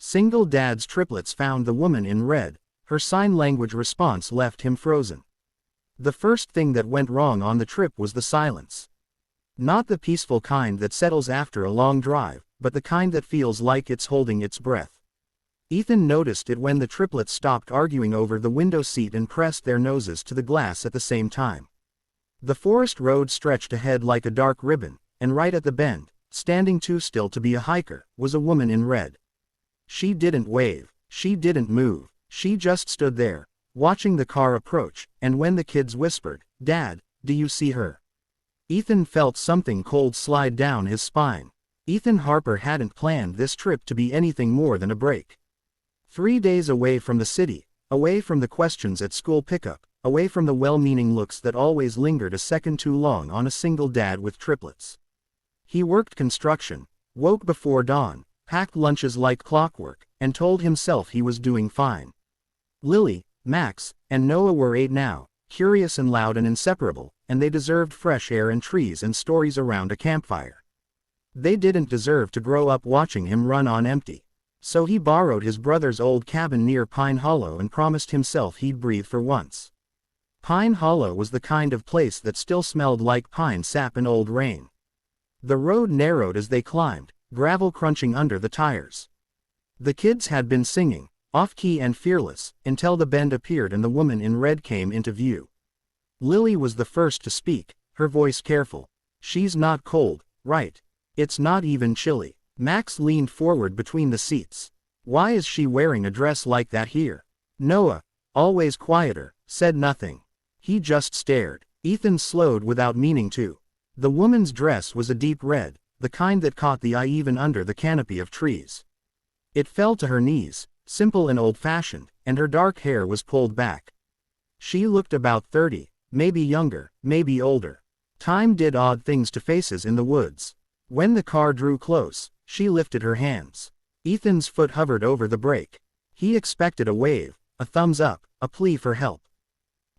Single Dad's triplets found the woman in red. Her sign language response left him frozen. The first thing that went wrong on the trip was the silence. Not the peaceful kind that settles after a long drive, but the kind that feels like it's holding its breath. Ethan noticed it when the triplets stopped arguing over the window seat and pressed their noses to the glass at the same time. The forest road stretched ahead like a dark ribbon, and right at the bend, standing too still to be a hiker, was a woman in red. She didn't wave, she didn't move, she just stood there, watching the car approach, and when the kids whispered, "Dad, do you see her?" Ethan felt something cold slide down his spine. Ethan Harper hadn't planned this trip to be anything more than a break. 3 days away from the city, away from the questions at school pickup, away from the well-meaning looks that always lingered a second too long on a single dad with triplets. He worked construction, woke before dawn, packed lunches like clockwork, and told himself he was doing fine. Lily, Max, and Noah were 8 now, curious and loud and inseparable, and they deserved fresh air and trees and stories around a campfire. They didn't deserve to grow up watching him run on empty. So he borrowed his brother's old cabin near Pine Hollow and promised himself he'd breathe for once. Pine Hollow was the kind of place that still smelled like pine sap and old rain. The road narrowed as they climbed, gravel crunching under the tires. The kids had been singing, off-key and fearless, until the bend appeared and the woman in red came into view. Lily was the first to speak, her voice careful. "She's not cold, right? It's not even chilly." Max leaned forward between the seats. "Why is she wearing a dress like that here?" Noah, always quieter, said nothing. He just stared. Ethan slowed without meaning to. The woman's dress was a deep red, the kind that caught the eye even under the canopy of trees. It fell to her knees, simple and old-fashioned, and her dark hair was pulled back. She looked about 30, maybe younger, maybe older. Time did odd things to faces in the woods. When the car drew close, she lifted her hands. Ethan's foot hovered over the brake. He expected a wave, a thumbs up, a plea for help.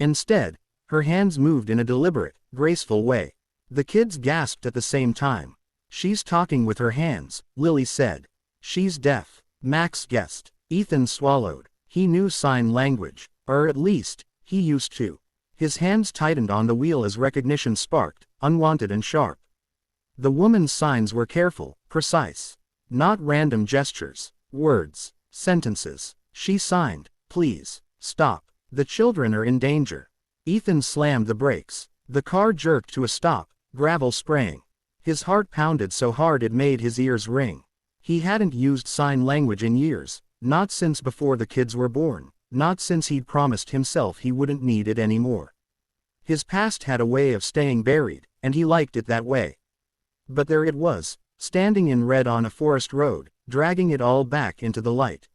Instead, her hands moved in a deliberate, graceful way. The kids gasped at the same time. "She's talking with her hands," Lily said. "She's deaf," Max guessed. Ethan swallowed. He knew sign language, or at least, he used to. His hands tightened on the wheel as recognition sparked, unwanted and sharp. The woman's signs were careful, precise. Not random gestures, words, sentences. She signed, "Please, stop. The children are in danger." Ethan slammed the brakes. The car jerked to a stop, gravel spraying. His heart pounded so hard it made his ears ring. He hadn't used sign language in years, not since before the kids were born, not since he'd promised himself he wouldn't need it anymore. His past had a way of staying buried, and he liked it that way. But there it was, standing in red on a forest road, dragging it all back into the light.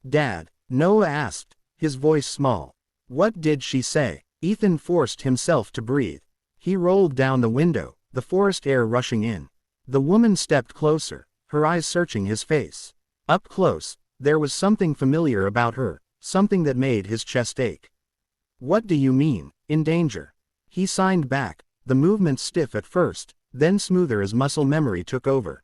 "Dad," Noah asked, his voice small. "What did she say?" Ethan forced himself to breathe. He rolled down the window, the forest air rushing in. The woman stepped closer, her eyes searching his face. Up close, there was something familiar about her, something that made his chest ache. "What do you mean, in danger?" He signed back, the movement stiff at first, then smoother as muscle memory took over.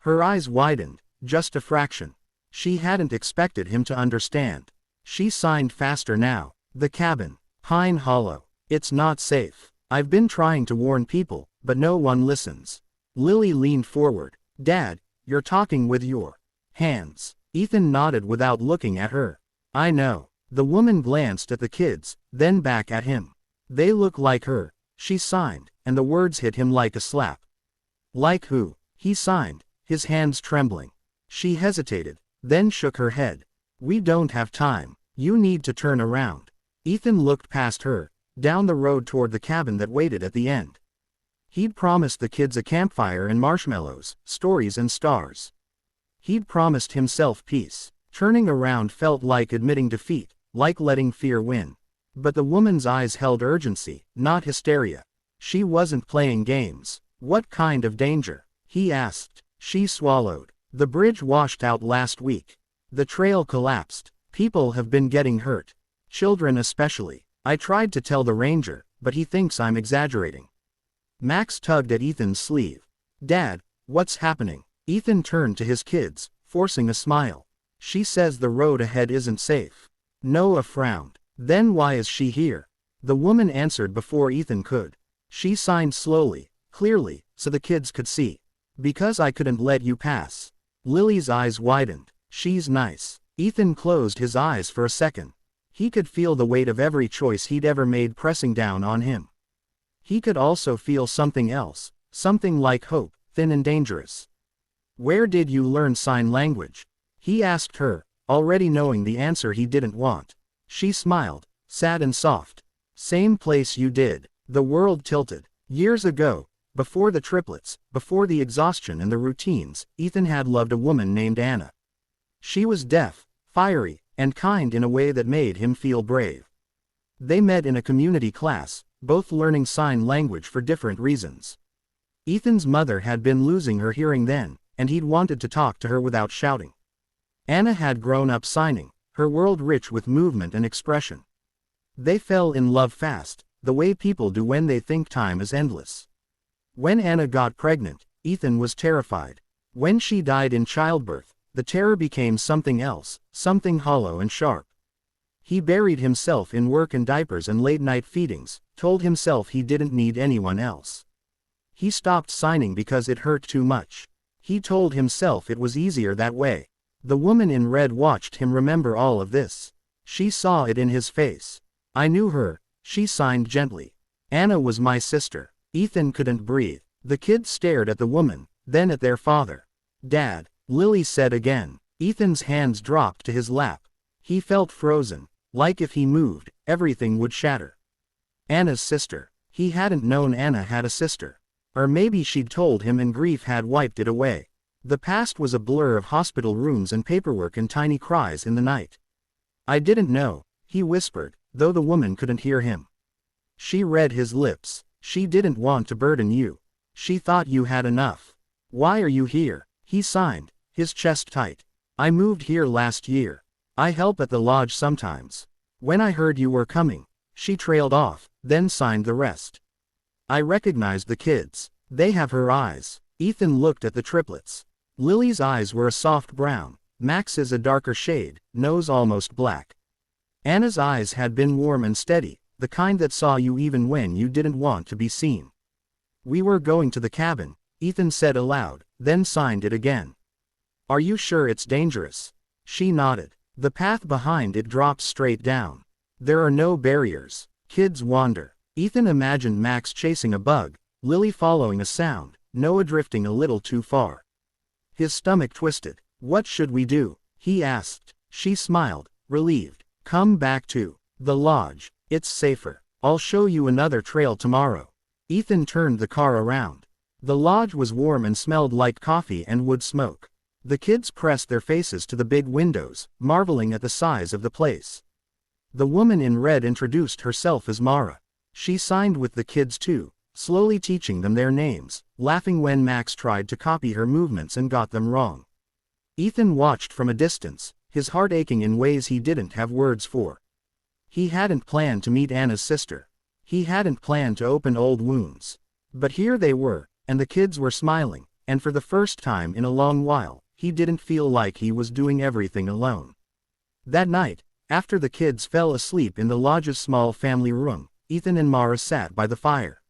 Her eyes widened, just a fraction. She hadn't expected him to understand. She signed faster now. "The cabin. Pine Hollow. It's not safe. I've been trying to warn people, but no one listens." Lily leaned forward. "Dad, you're talking with your hands." Ethan nodded without looking at her. "I know." The woman glanced at the kids, then back at him. "They look like her," she signed, and the words hit him like a slap. "Like who?" He signed, his hands trembling. She hesitated, then shook her head. "We don't have time. You need to turn around." Ethan looked past her, down the road toward the cabin that waited at the end. He'd promised the kids a campfire and marshmallows, stories and stars. He'd promised himself peace. Turning around felt like admitting defeat, like letting fear win. But the woman's eyes held urgency, not hysteria. She wasn't playing games. "What kind of danger?" he asked. She swallowed. "The bridge washed out last week. The trail collapsed. People have been getting hurt. Children especially. I tried to tell the ranger, but he thinks I'm exaggerating." Max tugged at Ethan's sleeve. "Dad, what's happening?" Ethan turned to his kids, forcing a smile. She says the road ahead isn't safe. Noah frowned. Then why is she here? The woman answered before Ethan could. She signed slowly, clearly, so the kids could see. Because I couldn't let you pass. Lily's eyes widened. She's nice. Ethan closed his eyes for a second. He could feel the weight of every choice he'd ever made pressing down on him. He could also feel something else, something like hope, thin and dangerous. Where did you learn sign language? He asked her, already knowing the answer he didn't want. She smiled, sad and soft. Same place you did. The world tilted. Years ago, before the triplets, before the exhaustion and the routines, Ethan had loved a woman named Anna. She was deaf, fiery, and kind in a way that made him feel brave. They met in a community class, both learning sign language for different reasons. Ethan's mother had been losing her hearing then, and he'd wanted to talk to her without shouting. Anna had grown up signing, her world rich with movement and expression. They fell in love fast, the way people do when they think time is endless. When Anna got pregnant, Ethan was terrified. When she died in childbirth, the terror became something else, something hollow and sharp. He buried himself in work and diapers and late-night feedings, told himself he didn't need anyone else. He stopped signing because it hurt too much. He told himself it was easier that way. The woman in red watched him remember all of this. She saw it in his face. I knew her, she signed gently. Anna was my sister. Ethan couldn't breathe. The kids stared at the woman, then at their father. Dad, Lily said again. Ethan's hands dropped to his lap. He felt frozen, like if he moved, everything would shatter. Anna's sister. He hadn't known Anna had a sister. Or maybe she'd told him and grief had wiped it away. The past was a blur of hospital rooms and paperwork and tiny cries in the night. I didn't know, he whispered, though the woman couldn't hear him. She read his lips. She didn't want to burden you. She thought you had enough. Why are you here? He signed, his chest tight. I moved here last year. I help at the lodge sometimes. When I heard you were coming, she trailed off, then signed the rest. I recognized the kids. They have her eyes. Ethan looked at the triplets. Lily's eyes were a soft brown, Max's a darker shade, nose almost black. Anna's eyes had been warm and steady, the kind that saw you even when you didn't want to be seen. We were going to the cabin, Ethan said aloud, then signed it again. Are you sure it's dangerous? She nodded. The path behind it drops straight down. There are no barriers. Kids wander. Ethan imagined Max chasing a bug, Lily following a sound, Noah drifting a little too far. His stomach twisted. What should we do? He asked. She smiled, relieved. Come back to the lodge. It's safer. I'll show you another trail tomorrow. Ethan turned the car around. The lodge was warm and smelled like coffee and wood smoke. The kids pressed their faces to the big windows, marveling at the size of the place. The woman in red introduced herself as Mara. She signed with the kids too, slowly teaching them their names, laughing when Max tried to copy her movements and got them wrong. Ethan watched from a distance, his heart aching in ways he didn't have words for. He hadn't planned to meet Anna's sister. He hadn't planned to open old wounds. But here they were, and the kids were smiling, and for the first time in a long while, he didn't feel like he was doing everything alone. That night, after the kids fell asleep in the lodge's small family room, Ethan and Mara sat by the fire.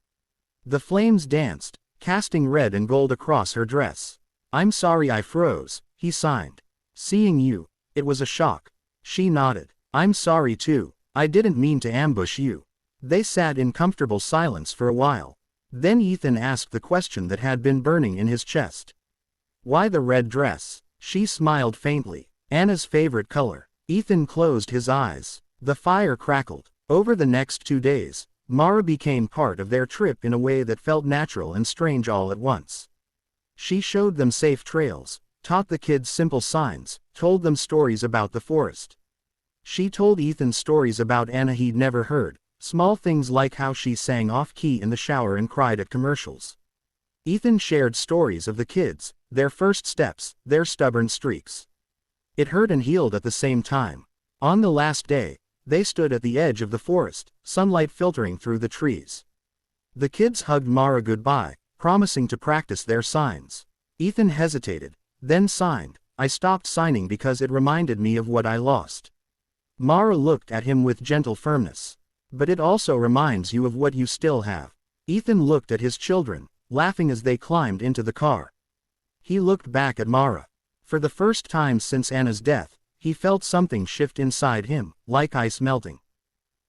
The flames danced, casting red and gold across her dress. I'm sorry I froze, he signed. Seeing you, it was a shock. She nodded. I'm sorry too, I didn't mean to ambush you. They sat in comfortable silence for a while. Then Ethan asked the question that had been burning in his chest. Why the red dress? She smiled faintly. Anna's favorite color. Ethan closed his eyes. The fire crackled. Over the next 2 days, Mara became part of their trip in a way that felt natural and strange all at once. She showed them safe trails, taught the kids simple signs, told them stories about the forest. She told Ethan stories about Anna he'd never heard, small things like how she sang off-key in the shower and cried at commercials. Ethan shared stories of the kids, their first steps, their stubborn streaks. It hurt and healed at the same time. On the last day, they stood at the edge of the forest, sunlight filtering through the trees. The kids hugged Mara goodbye, promising to practice their signs. Ethan hesitated, then signed, I stopped signing because it reminded me of what I lost. Mara looked at him with gentle firmness. But it also reminds you of what you still have. Ethan looked at his children, laughing as they climbed into the car. He looked back at Mara. For the first time since Anna's death, he felt something shift inside him, like ice melting.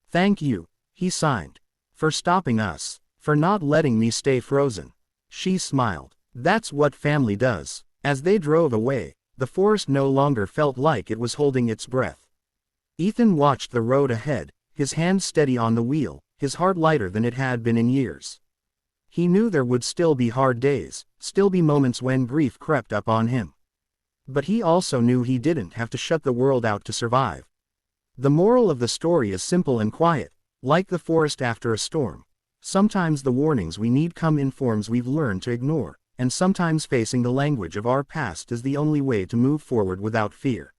"Thank you," he sighed. "For stopping us. For not letting me stay frozen." She smiled. "That's what family does." As they drove away, the forest no longer felt like it was holding its breath. Ethan watched the road ahead, his hand steady on the wheel, his heart lighter than it had been in years. He knew there would still be hard days, still be moments when grief crept up on him. But he also knew he didn't have to shut the world out to survive. The moral of the story is simple and quiet, like the forest after a storm. Sometimes the warnings we need come in forms we've learned to ignore, and sometimes facing the language of our past is the only way to move forward without fear.